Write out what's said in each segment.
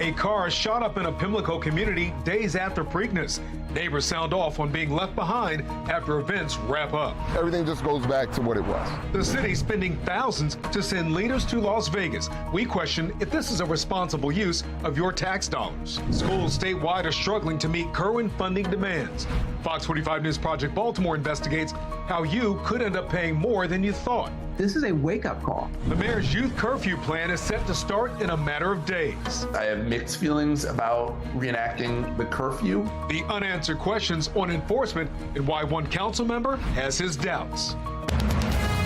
A car shot up in a Pimlico community days after Preakness. Neighbors sound off on being left behind after events wrap up. Everything just goes back to what it was. The city spending thousands to send leaders to Las Vegas. We question if this is a responsible use of your tax dollars. Schools statewide are struggling to meet current funding demands. Fox 45 News Project Baltimore investigates how you could end up paying more than you thought. This is a wake-up call. The mayor's youth curfew plan is set to start in a matter of days. I have mixed feelings about reenacting the curfew. The unanswered questions on enforcement and why one council member has his doubts.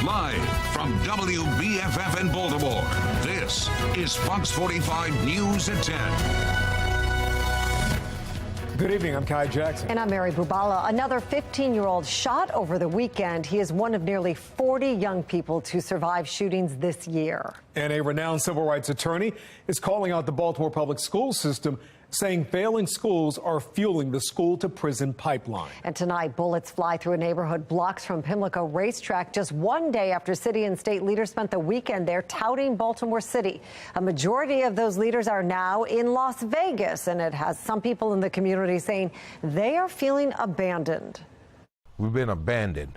Live from WBFF in Baltimore, this is Fox 45 News at 10. Good evening, I'm Kai Jackson. And I'm Mary Bubala. Another 15-year-old shot over the weekend. He is one of nearly 40 young people to survive shootings this year. And a renowned civil rights attorney is calling out the Baltimore public school system, saying failing schools are fueling the school-to-prison pipeline. And tonight, bullets fly through a neighborhood blocks from Pimlico Racetrack just one day after city and state leaders spent the weekend there touting Baltimore City. A majority of those leaders are now in Las Vegas, and it has some people in the community saying they are feeling abandoned. We've been abandoned.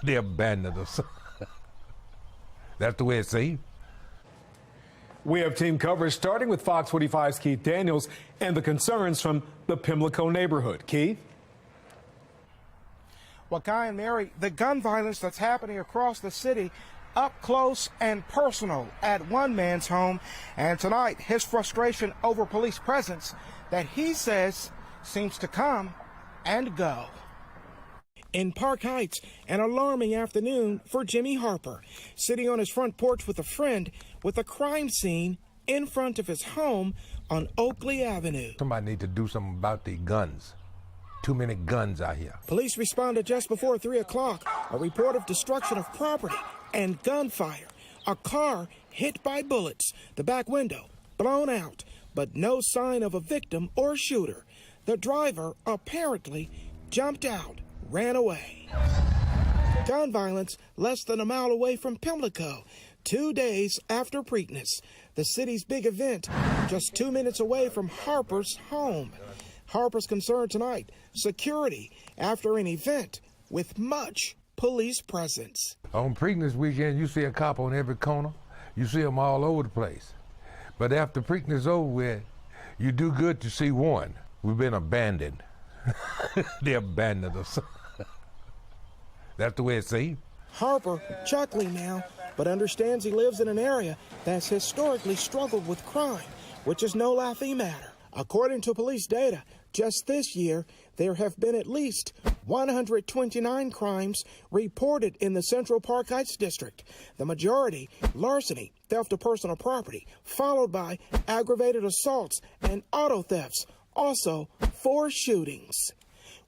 They abandoned us. That's the way it seems. We have team coverage starting with Fox 45's Keith Daniels and the concerns from the Pimlico neighborhood. Keith? Well, Guy and Mary, the gun violence that's happening across the city, up close and personal at one man's home. And tonight, his frustration over police presence that he says seems to come and go. In Park Heights, an alarming afternoon for Jimmy Harper, sitting on his front porch with a friend with a crime scene in front of his home on Oakley Avenue. Somebody need to do something about the guns. Too many guns out here. Police responded just before 3 o'clock. A report of destruction of property and gunfire. A car hit by bullets, the back window blown out, but no sign of a victim or shooter. The driver apparently jumped out, ran away. Gun violence less than a mile away from Pimlico, 2 days after Preakness, the city's big event, just 2 minutes away from Harper's home. Harper's concerned tonight, security after an event with much police presence. On Preakness weekend, you see a cop on every corner. You see them all over the place. But after Preakness over with, you do good to see one. We've been abandoned. They abandoned us. That's the way it seems. Harper chuckling now, but understands he lives in an area that's historically struggled with crime, which is no laughing matter. According to police data, just this year, there have been at least 129 crimes reported in the Central Park Heights district. The majority, larceny, theft of personal property, followed by aggravated assaults and auto thefts. Also, 4 shootings.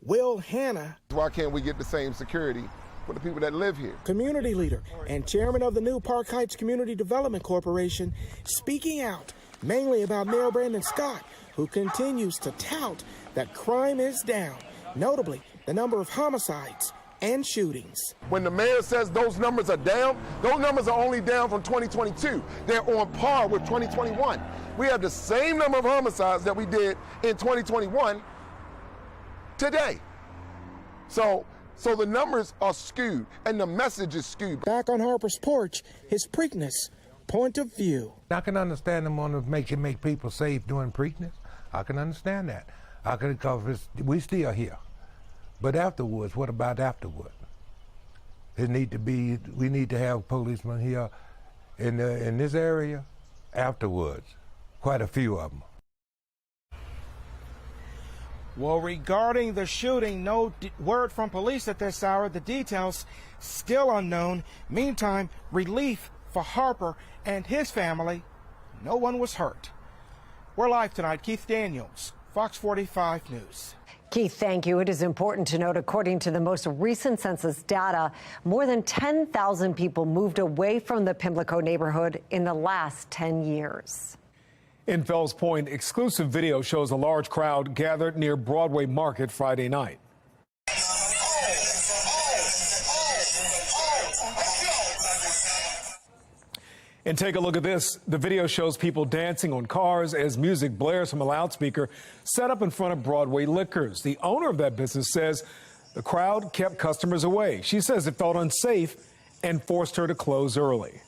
Will Hanna. Why can't we get the same security for the people that live here? Community leader and chairman of the new Park Heights Community Development Corporation, speaking out mainly about Mayor Brandon Scott, who continues to tout that crime is down, notably the number of homicides and shootings. When the mayor says those numbers are down, those numbers are only down from 2022. They're on par with 2021. We have the same number of homicides that we did in 2021 today. So the numbers are skewed and the message is skewed. Back on Harper's porch, his Preakness point of view. I can understand them on to make people safe during Preakness. I can understand that. I can, because we still here. But afterwards, what about afterward? We need to have policemen here in this area afterwards. Quite a few of them. Well, regarding the shooting, no word from police at this hour. The details still unknown. Meantime, relief for Harper and his family. No one was hurt. We're live tonight. Keith Daniels, Fox 45 News. Keith, thank you. It is important to note, according to the most recent census data, more than 10,000 people moved away from the Pimlico neighborhood in the last 10 years. In Fells Point, exclusive video shows a large crowd gathered near Broadway Market Friday night. And take a look at this. The video shows people dancing on cars as music blares from a loudspeaker set up in front of Broadway Liquors. The owner of that business says the crowd kept customers away. She says it felt unsafe and forced her to close early.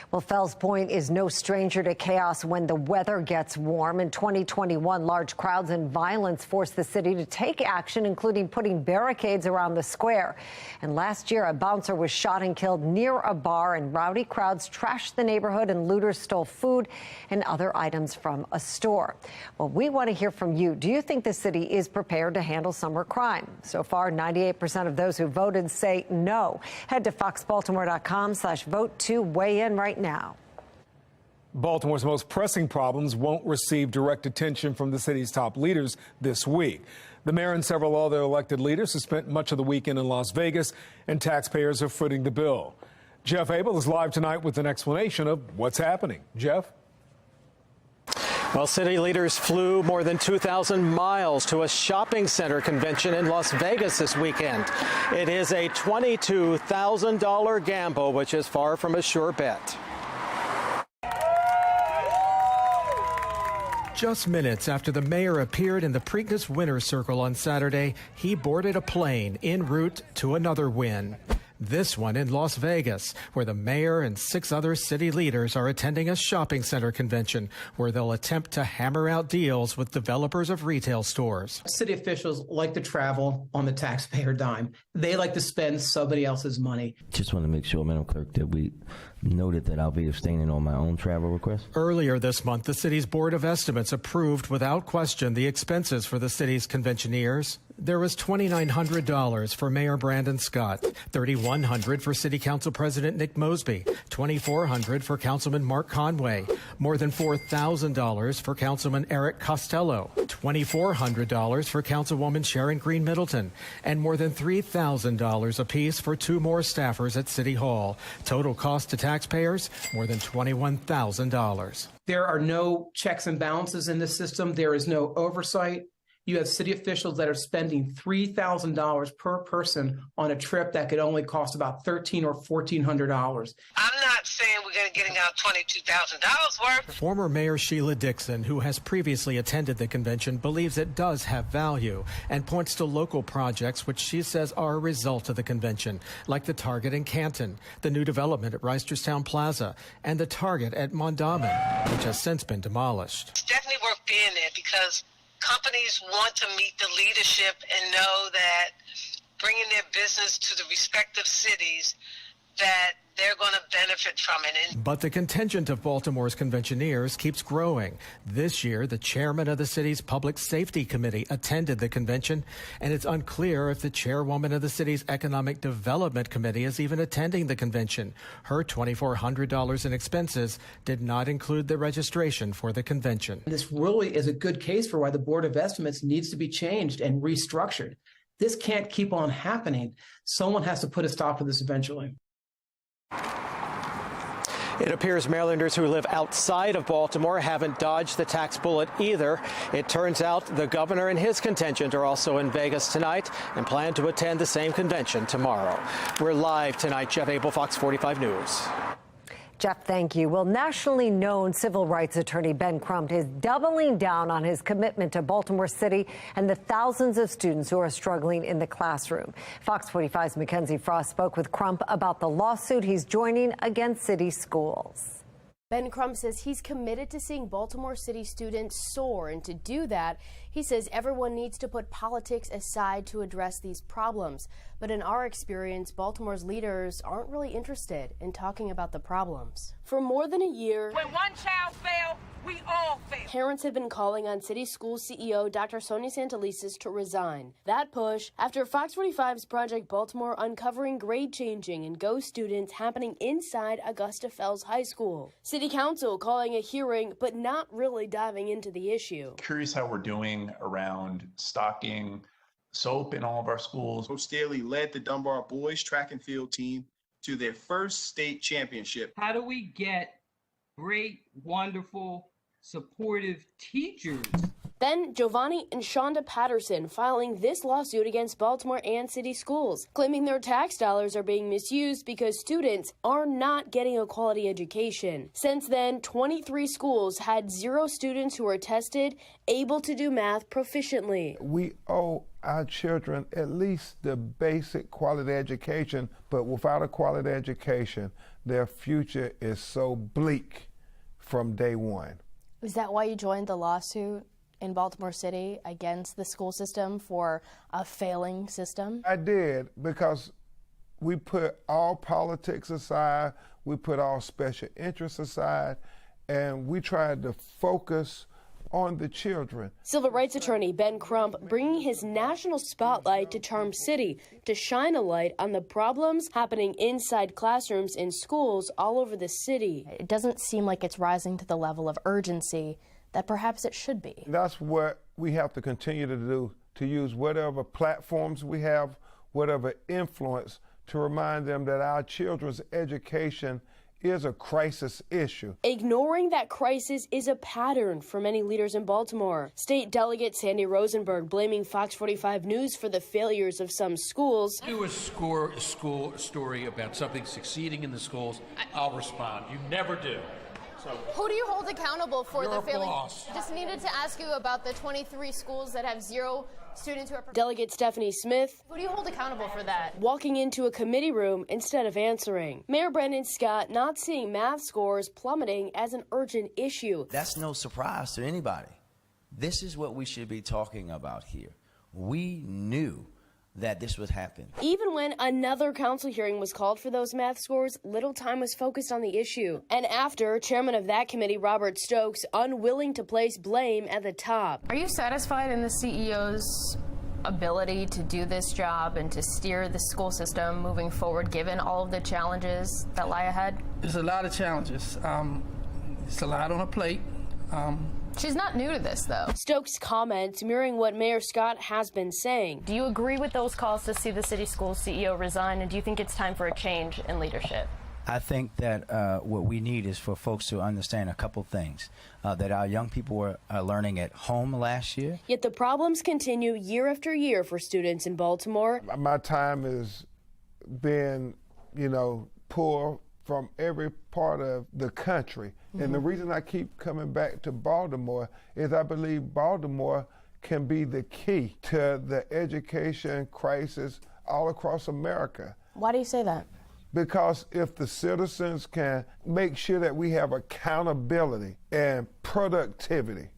Well, Fells Point is no stranger to chaos when the weather gets warm. In 2021, large crowds and violence forced the city to take action, including putting barricades around the square. And last year, a bouncer was shot and killed near a bar, and rowdy crowds trashed the neighborhood, and looters stole food and other items from a store. Well, we want to hear from you. Do you think the city is prepared to handle summer crime? So far, 98% of those who voted say no. Head to foxbaltimore.com/vote to weigh in right now. Baltimore's most pressing problems won't receive direct attention from the city's top leaders this week. The mayor and several other elected leaders have spent much of the weekend in Las Vegas, and taxpayers are footing the bill. Jeff Abel is live tonight with an explanation of what's happening. Jeff? Well, city leaders flew more than 2,000 miles to a shopping center convention in Las Vegas this weekend. It is a $22,000 gamble, which is far from a sure bet. Just minutes after the mayor appeared in the Preakness Winner's Circle on Saturday, he boarded a plane en route to another win. This one in Las Vegas, where the mayor and 6 other city leaders are attending a shopping center convention where they'll attempt to hammer out deals with developers of retail stores. City officials like to travel on the taxpayer dime. They like to spend somebody else's money. Just want to make sure, Madam Clerk, that we noted that I'll be abstaining on my own travel request. Earlier this month, the city's Board of Estimates approved without question the expenses for the city's conventioneers. There was $2,900 for Mayor Brandon Scott, $3,100 for City Council President Nick Mosby, $2,400 for Councilman Mark Conway, more than $4,000 for Councilman Eric Costello, $2,400 for Councilwoman Sharon Green Middleton, and more than $3,000 apiece for 2 more staffers at City Hall. Total cost to taxpayers, more than $21,000. There are no checks and balances in this system. There is no oversight. You have city officials that are spending $3,000 per person on a trip that could only cost about $1,300 or $1,400. I'm not saying we're going to getting out $22,000 worth. Former Mayor Sheila Dixon, who has previously attended the convention, believes it does have value and points to local projects which she says are a result of the convention, like the Target in Canton, the new development at Reisterstown Plaza, and the Target at Mondawmin, which has since been demolished. It's definitely worth being there because companies want to meet the leadership and know that bringing their business to the respective cities, that they're going to benefit from it. But the contingent of Baltimore's conventioneers keeps growing. This year, the chairman of the city's Public Safety Committee attended the convention, and it's unclear if the chairwoman of the city's Economic Development Committee is even attending the convention. Her $2,400 in expenses did not include the registration for the convention. This really is a good case for why the Board of Estimates needs to be changed and restructured. This can't keep on happening. Someone has to put a stop to this eventually. It appears Marylanders who live outside of Baltimore haven't dodged the tax bullet either. It turns out the governor and his contingent are also in Vegas tonight and plan to attend the same convention tomorrow. We're live tonight. Jeff Abel, Fox 45 News. Jeff, thank you. Well, nationally known civil rights attorney Ben Crump is doubling down on his commitment to Baltimore City and the thousands of students who are struggling in the classroom. Fox 45's Mackenzie Frost spoke with Crump about the lawsuit he's joining against city schools. Ben Crump says he's committed to seeing Baltimore City students soar, and to do that, he says everyone needs to put politics aside to address these problems. But in our experience, Baltimore's leaders aren't really interested in talking about the problems. For more than a year, When one child fails, we all fail. parents have been calling on City School CEO Dr. Sonia Santelises to resign. That push after Fox 45's Project Baltimore uncovering grade-changing and ghost students happening inside Augusta Fells High School. City Council calling a hearing, but not really diving into the issue. Curious how we're doing around stocking soap in all of our schools. Coach Staley led the Dunbar boys track and field team to their first state championship. How do we get great, wonderful, supportive teachers Then Giovanni and Shonda Patterson filing this lawsuit against Baltimore and city schools, claiming their tax dollars are being misused because students are not getting a quality education. Since then, 23 schools had 0 students who were tested able to do math proficiently. We owe our children at least the basic quality education, but without a quality education, their future is so bleak from day one. Is that why you joined the lawsuit in Baltimore City against the school system for a failing system? I did, because we put all politics aside, we put all special interests aside, and we tried to focus on the children. Civil rights attorney Ben Crump bringing his national spotlight to Charm City to shine a light on the problems happening inside classrooms in schools all over the city. It doesn't seem like it's rising to the level of urgency that perhaps it should be. That's what we have to continue to do, to use whatever platforms we have, whatever influence, to remind them that our children's education is a crisis issue. Ignoring that crisis is a pattern for many leaders in Baltimore. State Delegate Sandy Rosenberg blaming Fox 45 News for the failures of some schools. Do a school story about something succeeding in the schools, I'll respond. You never do. So, who do you hold accountable for the failing? Boss. Just needed to ask you about the 23 schools that have 0 students who are... Delegate Stephanie Smith. Who do you hold accountable for that? Walking into a committee room instead of answering. Mayor Brandon Scott not seeing math scores plummeting as an urgent issue. That's no surprise to anybody. This is what we should be talking about here. We knew that this would happen. Even when another council hearing was called for those math scores, little time was focused on the issue. And after, chairman of that committee, Robert Stokes, unwilling to place blame at the top. Are you satisfied in the CEO's ability to do this job and to steer the school system moving forward, given all of the challenges that lie ahead? There's a lot of challenges. It's a lot on her plate. She's not new to this, though. Stokes' comments mirroring what Mayor Scott has been saying. Do you agree with those calls to see the city school CEO resign, and do you think it's time for a change in leadership? I think that what we need is for folks to understand a couple things, that our young people were learning at home last year. Yet the problems continue year after year for students in Baltimore. My time has been, poor from every part of the country. And the reason I keep coming back to Baltimore is I believe Baltimore can be the key to the education crisis all across America. Why do you say that? Because if the citizens can make sure that we have accountability and productivity,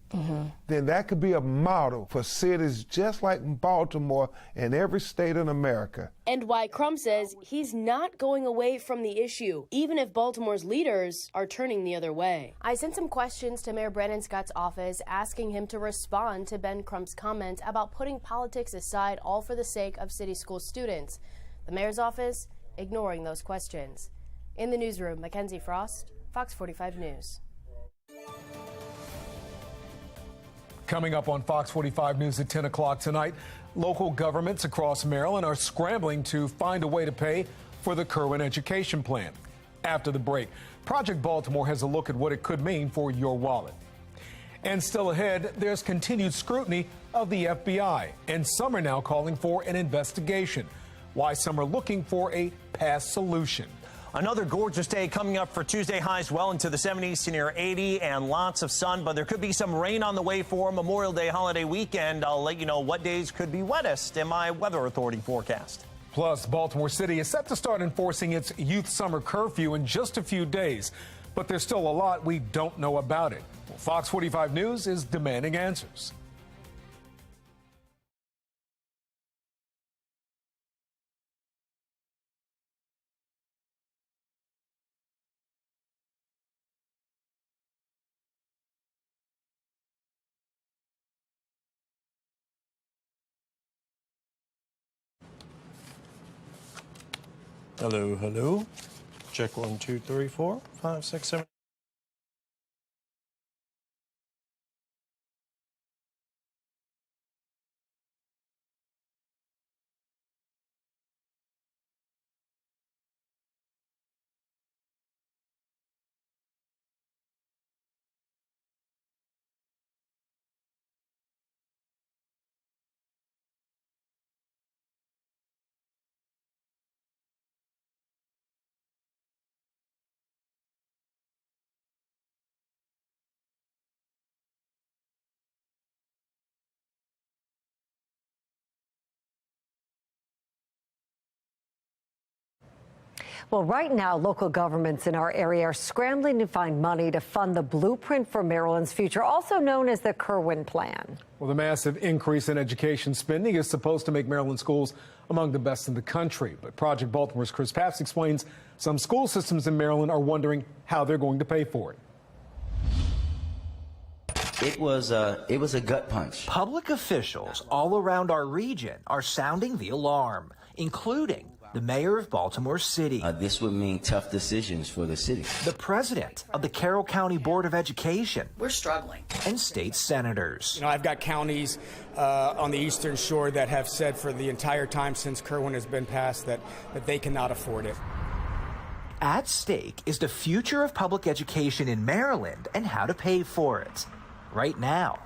then that could be a model for cities just like Baltimore and every state in America. And why Crump says he's not going away from the issue, even if Baltimore's leaders are turning the other way. I sent some questions to Mayor Brandon Scott's office asking him to respond to Ben Crump's comments about putting politics aside, all for the sake of city school students. The mayor's office ignoring those questions. In the newsroom, Mackenzie Frost, Fox 45 News. Coming up on Fox 45 News at 10 o'clock tonight, local governments across Maryland are scrambling to find a way to pay for the Kerwin education plan. After the break, Project Baltimore has a look at what it could mean for your wallet. And still ahead, there's continued scrutiny of the FBI, and some are now calling for an investigation. Why some are looking for a past solution. Another gorgeous day coming up for Tuesday. Highs well into the 70s to near 80 and lots of sun, but there could be some rain on the way for Memorial Day holiday weekend. I'll let you know what days could be wettest in my Weather Authority forecast. Plus, Baltimore City is set to start enforcing its youth summer curfew in just a few days, but there's still a lot we don't know about it. Well, Fox 45 News is demanding answers. Hello, hello. Check 1, 2, 3, 4, 5, 6, 7. Well, right now, local governments in our area are scrambling to find money to fund the blueprint for Maryland's future, also known as the Curfew plan. Well, the massive increase in education spending is supposed to make Maryland schools among the best in the country. But Project Baltimore's Chris Papst explains some school systems in Maryland are wondering how they're going to pay for it. It was a gut punch. Public officials all around our region are sounding the alarm, including the mayor of Baltimore City. This would mean tough decisions for the city. The president of the Carroll County Board of Education. We're struggling. And state senators. You know, I've got counties on the Eastern Shore that have said for the entire time since Curfew has been passed that they cannot afford it. At stake is the future of public education in Maryland and how to pay for it. Right now,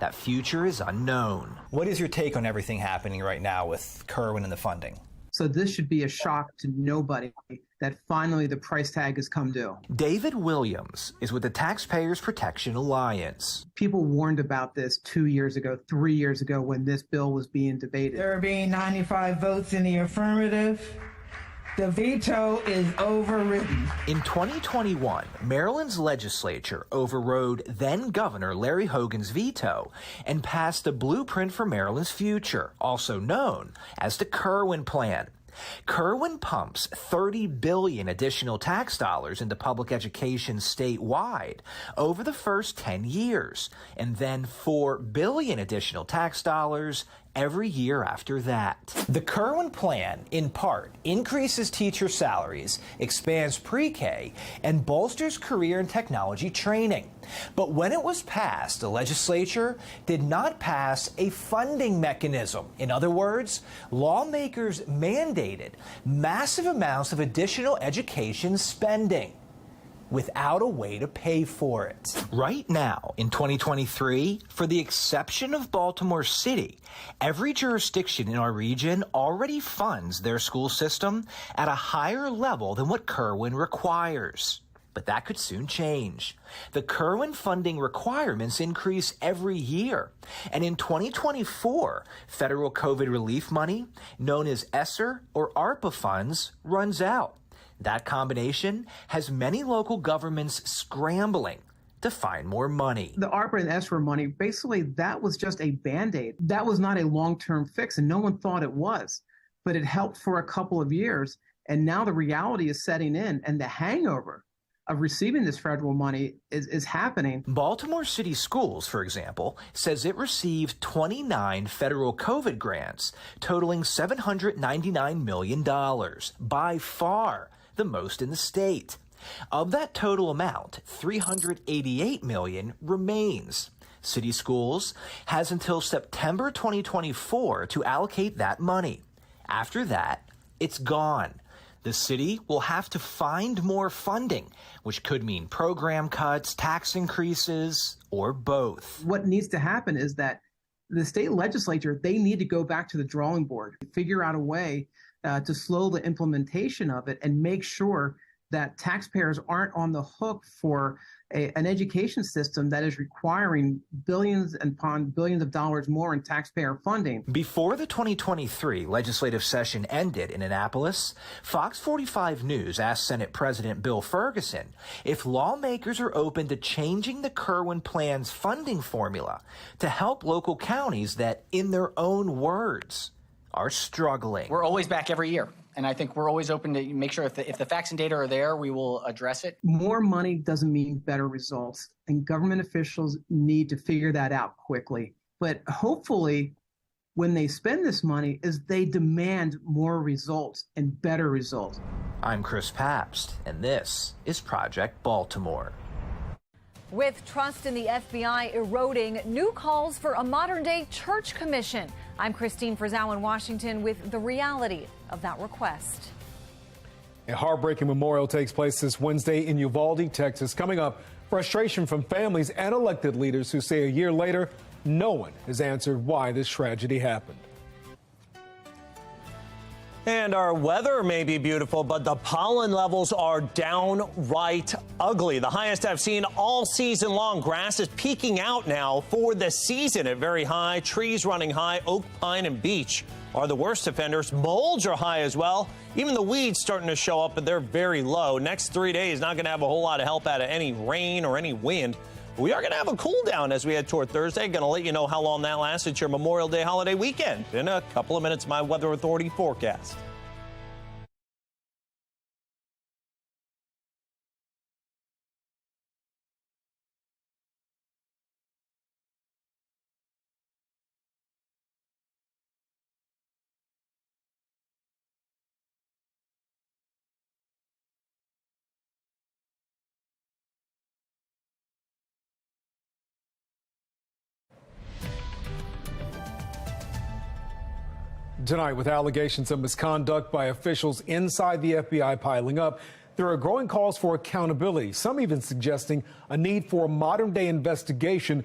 that future is unknown. What is your take on everything happening right now with Curfew and the funding? So this should be a shock to nobody that finally the price tag has come due. David Williams is with the Taxpayers Protection Alliance. People warned about this 2 years ago, 3 years ago when this bill was being debated. There being 95 votes in the affirmative, the veto is overridden. In 2021, Maryland's legislature overrode then-Governor Larry Hogan's veto and passed the blueprint for Maryland's future, also known as the Curfew plan. Curfew pumps $30 billion additional tax dollars into public education statewide over the first 10 years, and then $4 billion additional tax dollars every year after that. The Curfew plan, in part, increases teacher salaries, expands pre-K, and bolsters career and technology training. But when it was passed, the legislature did not pass a funding mechanism. In other words, lawmakers mandated massive amounts of additional education spending without a way to pay for it. Right now, in 2023, for the exception of Baltimore City, every jurisdiction in our region already funds their school system at a higher level than what Curfew requires. But that could soon change. The Curfew funding requirements increase every year. And in 2024, federal COVID relief money, known as ESSER or ARPA funds, runs out. That combination has many local governments scrambling to find more money. The ARPA and ESSER money, basically, that was just a Band-Aid. That was not a long-term fix, and no one thought it was. But it helped for a couple of years, and now the reality is setting in, and the hangover of receiving this federal money is happening. Baltimore City Schools, for example, says it received 29 federal COVID grants totaling $799 million, by far the most in the state. Of that total amount, $388 million remains. City Schools has until September 2024 to allocate that money. After that, it's gone. The city will have to find more funding, which could mean program cuts, tax increases, or both. What needs to happen is that the state legislature, they need to go back to the drawing board, figure out a way to slow the implementation of it and make sure that taxpayers aren't on the hook for an education system that is requiring billions upon billions of dollars more in taxpayer funding. Before the 2023 legislative session ended in Annapolis, Fox 45 News asked Senate President Bill Ferguson if lawmakers are open to changing the Curfew plan's funding formula to help local counties that, in their own words, are struggling. We're always back every year. And I think we're always open to make sure if the facts and data are there, we will address it. More money doesn't mean better results, and government officials need to figure that out quickly. But hopefully, when they spend this money, is they demand more results and better results. I'm Chris Papst, and this is Project Baltimore. With trust in the FBI eroding, new calls for a modern-day church commission. I'm Christine Frizzau in Washington with the reality of that request. A heartbreaking memorial takes place this Wednesday in Uvalde, Texas. Coming up, frustration from families and elected leaders who say a year later, no one has answered why this tragedy happened. And our weather may be beautiful, but the pollen levels are downright ugly. The highest I've seen all season long. Grass is peaking out now for the season at very high. Trees running high, oak, pine, and beech are the worst offenders. Molds are high as well. Even the weeds starting to show up, but they're very low. Next 3 days, not going to have a whole lot of help out of any rain or any wind. We are going to have a cool down as we head toward Thursday. Going to let you know how long that lasts. It's your Memorial Day holiday weekend. In a couple of minutes, my Weather Authority forecast. Tonight, with allegations of misconduct by officials inside the FBI piling up, there are growing calls for accountability, some even suggesting a need for a modern-day investigation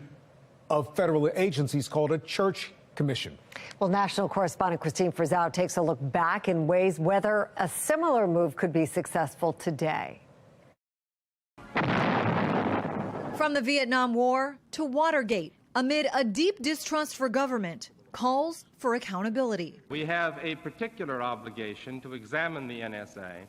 of federal agencies called a church commission. Well, national correspondent Christine Frizzao takes a look back and weighs whether a similar move could be successful today. From the Vietnam War to Watergate, amid a deep distrust for government, calls for accountability. We have a particular obligation to examine the NSA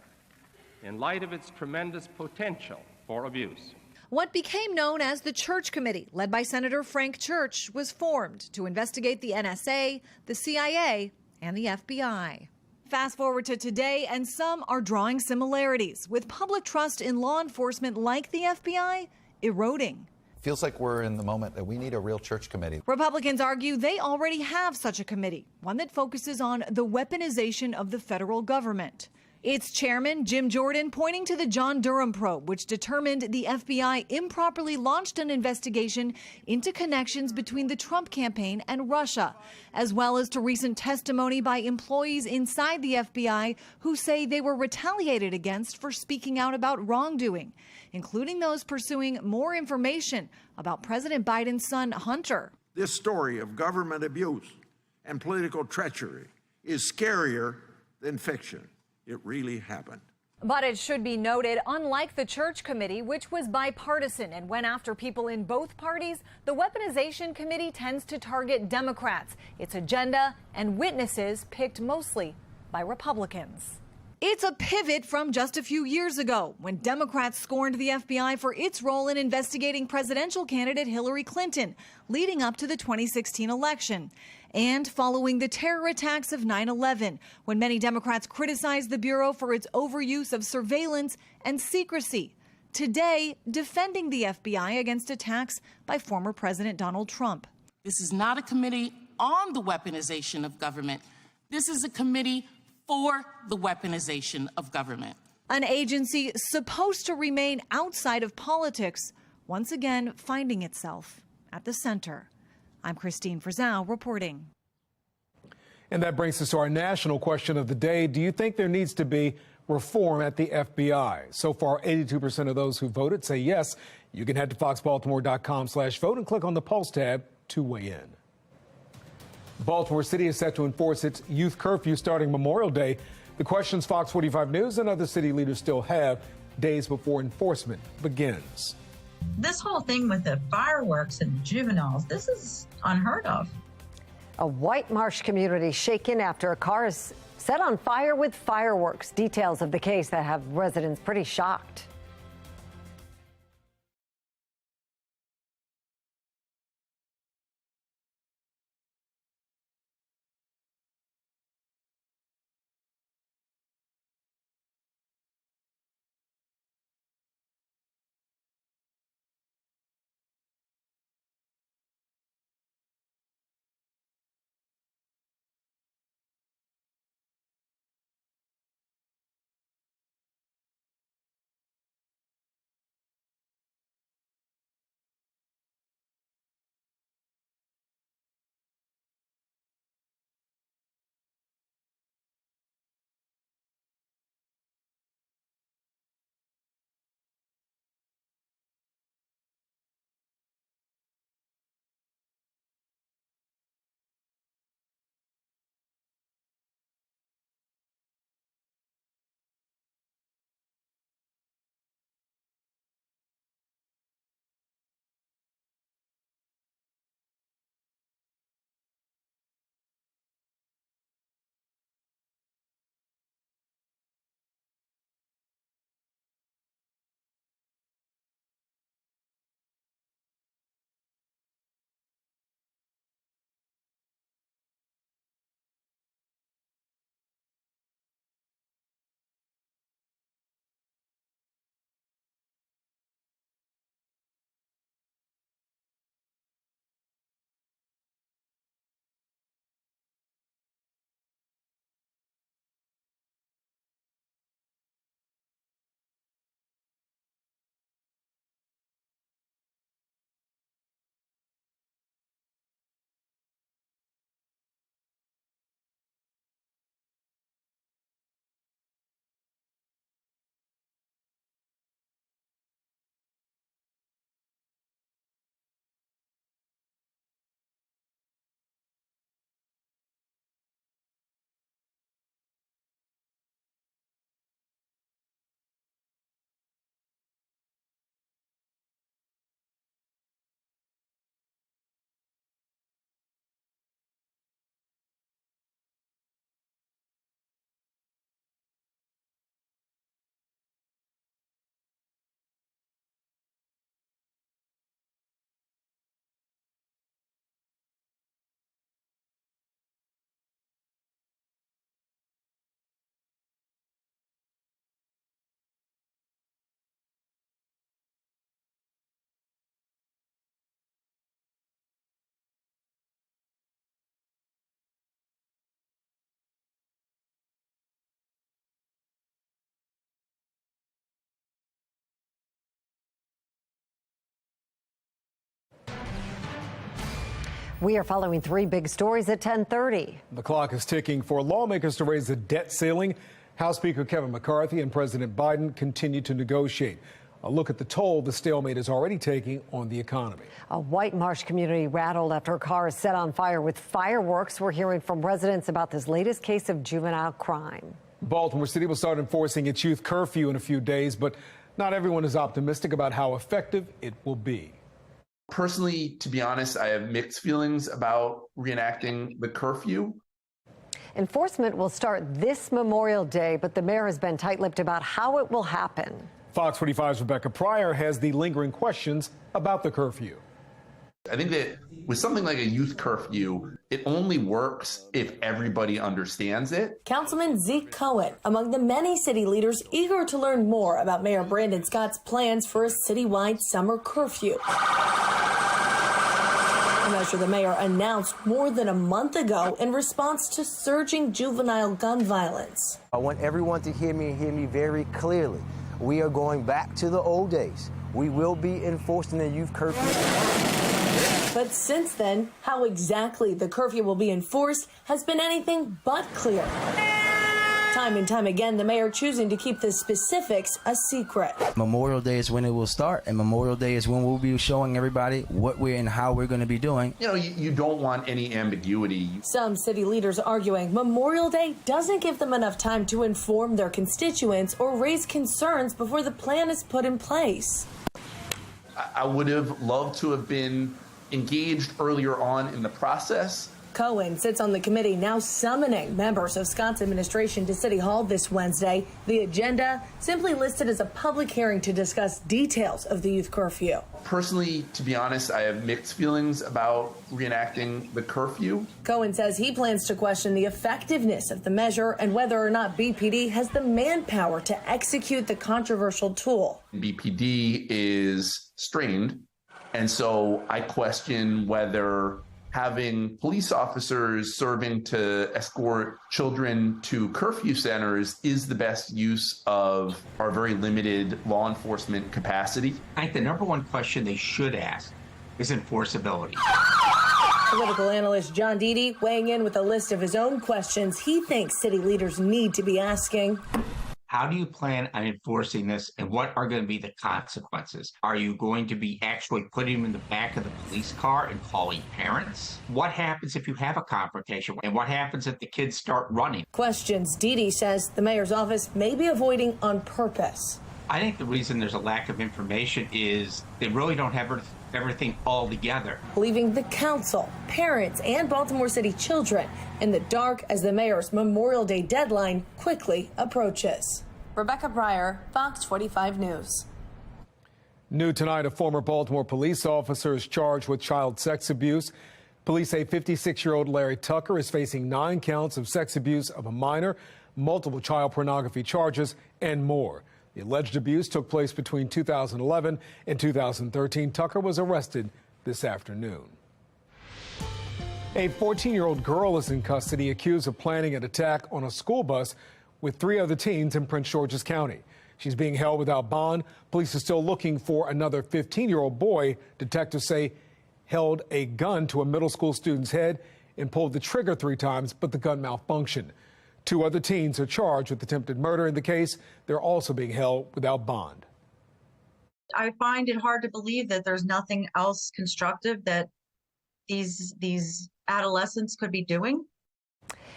in light of its tremendous potential for abuse. What became known as the Church Committee, led by Senator Frank Church, was formed to investigate the NSA, the CIA, and the FBI. Fast forward to today, and some are drawing similarities, with public trust in law enforcement like the FBI eroding. Feels like we're in the moment that we need a real church committee. Republicans argue they already have such a committee, one that focuses on the weaponization of the federal government. Its chairman, Jim Jordan, pointing to the John Durham probe, which determined the FBI improperly launched an investigation into connections between the Trump campaign and Russia, as well as to recent testimony by employees inside the FBI who say they were retaliated against for speaking out about wrongdoing, including those pursuing more information about President Biden's son, Hunter. This story of government abuse and political treachery is scarier than fiction. It really happened. But it should be noted, unlike the Church Committee, which was bipartisan and went after people in both parties, the Weaponization Committee tends to target Democrats, its agenda and witnesses picked mostly by Republicans. It's a pivot from just a few years ago, when Democrats scorned the FBI for its role in investigating presidential candidate Hillary Clinton, leading up to the 2016 election. And following the terror attacks of 9/11, when many Democrats criticized the Bureau for its overuse of surveillance and secrecy. Today, defending the FBI against attacks by former President Donald Trump. This is not a committee on the weaponization of government. This is a committee for the weaponization of government. An agency supposed to remain outside of politics, once again finding itself at the center. I'm Christine Frizzao reporting. And that brings us to our national question of the day. Do you think there needs to be reform at the FBI? So far, 82% of those who voted say yes. You can head to foxbaltimore.com/vote and click on the Pulse tab to weigh in. Baltimore City is set to enforce its youth curfew starting Memorial Day. The questions Fox 45 News and other city leaders still have days before enforcement begins. This whole thing with the fireworks and juveniles, this is unheard of. A White Marsh community shaken after a car is set on fire with fireworks. Details of the case that have residents pretty shocked. We are following three big stories at 10:30. The clock is ticking for lawmakers to raise the debt ceiling. House Speaker Kevin McCarthy and President Biden continue to negotiate. A look at the toll the stalemate is already taking on the economy. A White Marsh community rattled after a car is set on fire with fireworks. We're hearing from residents about this latest case of juvenile crime. Baltimore City will start enforcing its youth curfew in a few days, but not everyone is optimistic about how effective it will be. Personally, to be honest, I have mixed feelings about reenacting the curfew. Enforcement will start this Memorial Day, but the mayor has been tight-lipped about how it will happen. Fox 45's Rebecca Pryor has the lingering questions about the curfew. I think that with something like a youth curfew, it only works if everybody understands it. Councilman Zeke Cohen, among the many city leaders eager to learn more about Mayor Brandon Scott's plans for a citywide summer curfew. A measure the mayor announced more than a month ago in response to surging juvenile gun violence. I want everyone to hear me and hear me very clearly. We are going back to the old days. We will be enforcing the youth curfew. But since then, how exactly the curfew will be enforced has been anything but clear. Time and time again, the mayor choosing to keep the specifics a secret. Memorial Day is when it will start, and Memorial Day is when we'll be showing everybody what we're and how we're going to be doing. You know, you don't want any ambiguity. Some city leaders arguing Memorial Day doesn't give them enough time to inform their constituents or raise concerns before the plan is put in place. I would have loved to have been engaged earlier on in the process. Cohen sits on the committee now summoning members of Scott's administration to City Hall this Wednesday. The agenda simply listed as a public hearing to discuss details of the youth curfew. Personally, to be honest, I have mixed feelings about reenacting the curfew. Cohen says he plans to question the effectiveness of the measure and whether or not BPD has the manpower to execute the controversial tool. BPD is strained, and so I question whether having police officers serving to escort children to curfew centers is the best use of our very limited law enforcement capacity. I think the number one question they should ask is enforceability. Political analyst John Dede weighing in with a list of his own questions he thinks city leaders need to be asking. How do you plan on enforcing this, and what are going to be the consequences? Are you going to be actually putting them in the back of the police car and calling parents? What happens if you have a confrontation? And what happens if the kids start running? Questions Dede says the mayor's office may be avoiding on purpose. I think the reason there's a lack of information is they really don't have everything all together. Leaving the council, parents, and Baltimore City children in the dark as the mayor's Memorial Day deadline quickly approaches. Rebecca Pryor, Fox 45 News. New tonight, a former Baltimore police officer is charged with child sex abuse. Police say 56-year-old Larry Tucker is facing 9 counts of sex abuse of a minor, multiple child pornography charges, and more. The alleged abuse took place between 2011 and 2013. Tucker was arrested this afternoon. A 14-year-old girl is in custody accused of planning an attack on a school bus with 3 other teens in Prince George's County. She's being held without bond. Police are still looking for another 15-year-old boy. Detectives say held a gun to a middle school student's head and pulled the trigger 3 times, but the gun malfunctioned. 2 other teens are charged with attempted murder in the case. They're also being held without bond. I find it hard to believe that there's nothing else constructive that these adolescents could be doing.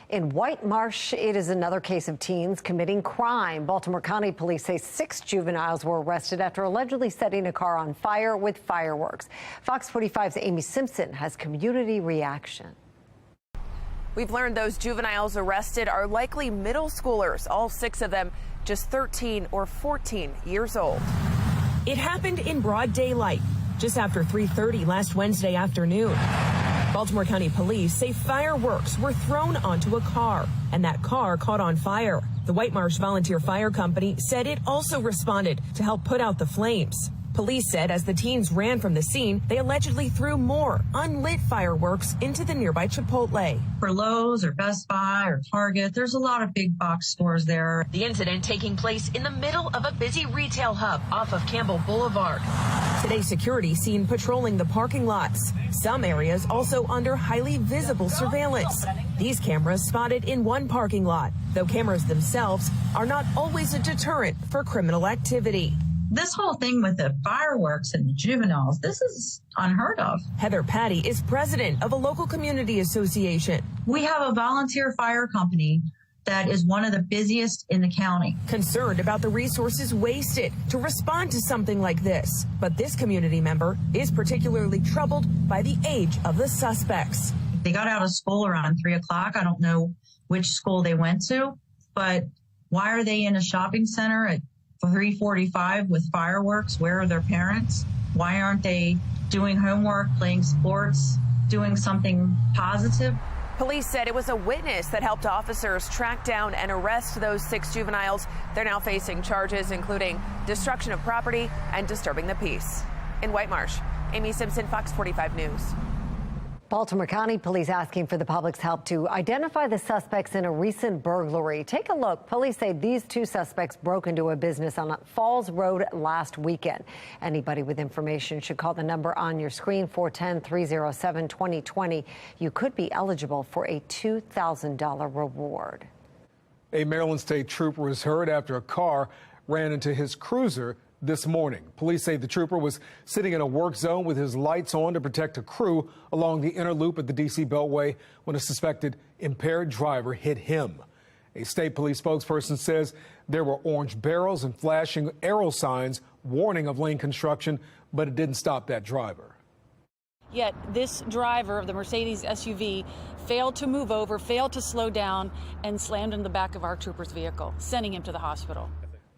In White Marsh, it is another case of teens committing crime. Baltimore County police say 6 juveniles were arrested after allegedly setting a car on fire with fireworks. Fox 45's Amy Simpson has community reaction. We've learned those juveniles arrested are likely middle schoolers, all 6 of them just 13 or 14 years old. It happened in broad daylight, just after 3:30 last Wednesday afternoon. Baltimore County police say fireworks were thrown onto a car, and that car caught on fire. The White Marsh Volunteer Fire Company said it also responded to help put out the flames. Police said as the teens ran from the scene, they allegedly threw more unlit fireworks into the nearby Chipotle. For Lowe's or Best Buy or Target, there's a lot of big box stores there. The incident taking place in the middle of a busy retail hub off of Campbell Boulevard. Today, security seen patrolling the parking lots. Some areas also under highly visible surveillance. These cameras spotted in one parking lot, though cameras themselves are not always a deterrent for criminal activity. This whole thing with the fireworks and the juveniles, this is unheard of. Heather Patty is president of a local community association. We have a volunteer fire company that is one of the busiest in the county. Concerned about the resources wasted to respond to something like this. But this community member is particularly troubled by the age of the suspects. They got out of school around 3 o'clock. I don't know which school they went to, but why are they in a shopping center at 3:45 with fireworks? Where are their parents? Why aren't they doing homework, playing sports, doing something positive? Police said it was a witness that helped officers track down and arrest those 6 juveniles. They're now facing charges including destruction of property and disturbing the peace. In White Marsh, Amy Simpson, Fox 45 News. Baltimore County Police asking for the public's help to identify the suspects in a recent burglary. Take a look. Police say these 2 suspects broke into a business on Falls Road last weekend. Anybody with information should call the number on your screen, 410-307-2020. You could be eligible for a $2,000 reward. A Maryland State trooper was hurt after a car ran into his cruiser this morning. Police say the trooper was sitting in a work zone with his lights on to protect a crew along the inner loop at the D.C. Beltway when a suspected impaired driver hit him. A state police spokesperson says there were orange barrels and flashing arrow signs warning of lane construction, but it didn't stop that driver. Yet this driver of the Mercedes SUV failed to move over, failed to slow down, and slammed in the back of our trooper's vehicle, sending him to the hospital.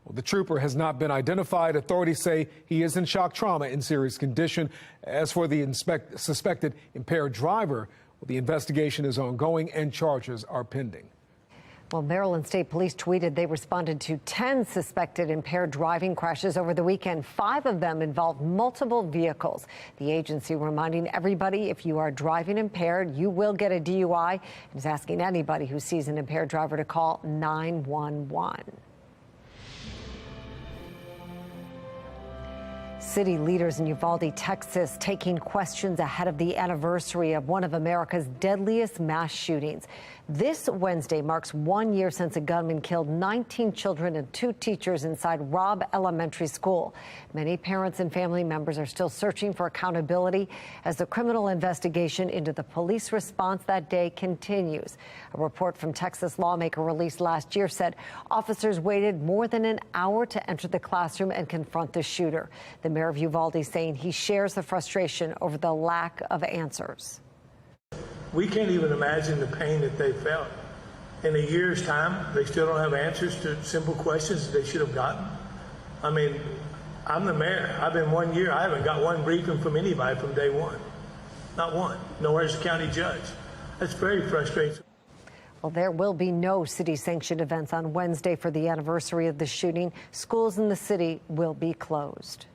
Well, the trooper has not been identified. Authorities say he is in shock trauma in serious condition. As for the suspected impaired driver, well, the investigation is ongoing and charges are pending. Well, Maryland State Police tweeted they responded to 10 suspected impaired driving crashes over the weekend. 5 of them involved multiple vehicles. The agency reminding everybody if you are driving impaired, you will get a DUI, and is asking anybody who sees an impaired driver to call 911. City leaders in Uvalde, Texas, taking questions ahead of the anniversary of one of America's deadliest mass shootings. This Wednesday marks 1 year since a gunman killed 19 children and 2 teachers inside Robb Elementary School. Many parents and family members are still searching for accountability as the criminal investigation into the police response that day continues. A report from Texas lawmaker released last year said officers waited more than an hour to enter the classroom and confront the shooter. The mayor of Uvalde saying he shares the frustration over the lack of answers. We can't even imagine the pain that they felt. In a year's time, they still don't have answers to simple questions that they should have gotten. I mean, I'm the mayor. I've been 1 year. I haven't got one briefing from anybody from day one. Not one. Nor has the county judge. That's very frustrating. Well, there will be no city-sanctioned events on Wednesday for the anniversary of the shooting. Schools in the city will be closed.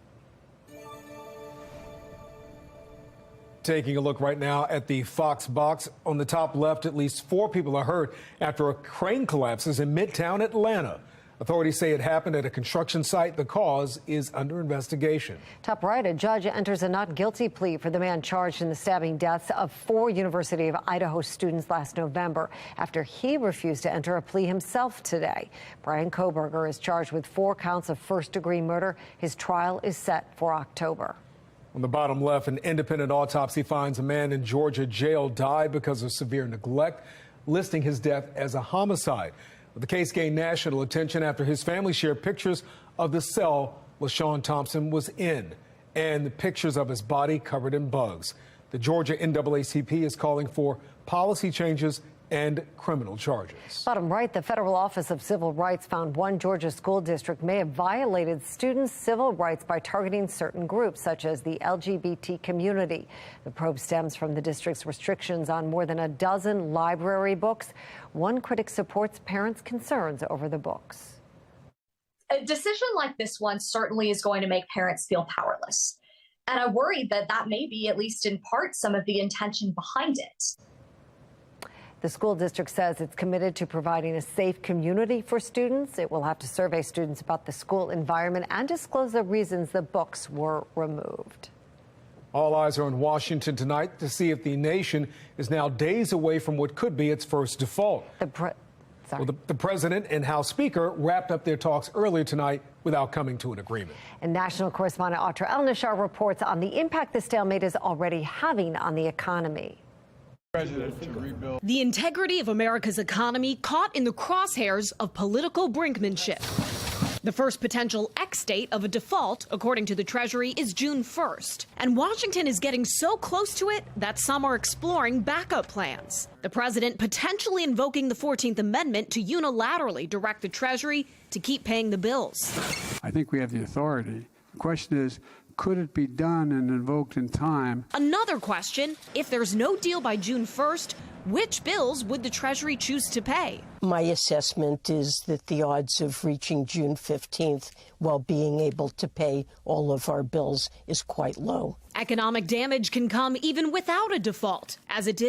Taking a look right now at the Fox box. On the top left, at least 4 people are hurt after a crane collapses in Midtown Atlanta. Authorities say it happened at a construction site. The cause is under investigation. Top right, a judge enters a not guilty plea for the man charged in the stabbing deaths of 4 University of Idaho students last November after he refused to enter a plea himself today. Brian Koberger is charged with 4 counts of first-degree murder. His trial is set for October. On the bottom left, an independent autopsy finds a man in Georgia jail died because of severe neglect, listing his death as a homicide. The case gained national attention after his family shared pictures of the cell LaShawn Thompson was in and the pictures of his body covered in bugs. The Georgia NAACP is calling for policy changes and criminal charges. Bottom right, the Federal Office of Civil Rights found one Georgia school district may have violated students' civil rights by targeting certain groups, such as the LGBT community. The probe stems from the district's restrictions on more than a dozen library books. One critic supports parents' concerns over the books. A decision like this one certainly is going to make parents feel powerless. ridiculous. And I worry that that may be, at least in part, some of the intention behind it. The school district says it's committed to providing a safe community for students. It will have to survey students about the school environment and disclose the reasons the books were removed. All eyes are on Washington tonight to see if the nation is now days away from what could be its first default. The president and House Speaker wrapped up their talks earlier tonight without coming to an agreement. And national correspondent Atra El-Nashar reports on the impact the stalemate is already having on the economy. The integrity of America's economy caught in the crosshairs of political brinkmanship. The first potential X date of a default, according to the Treasury, is June 1st. And Washington is getting so close to it that some are exploring backup plans. The president potentially invoking the 14th Amendment to unilaterally direct the Treasury to keep paying the bills. I think we have the authority. The question is, could it be done and invoked in time? Another question, if there's no deal by June 1st, which bills would the Treasury choose to pay? My assessment is that the odds of reaching June 15th while being able to pay all of our bills is quite low. Economic damage can come even without a default, as it did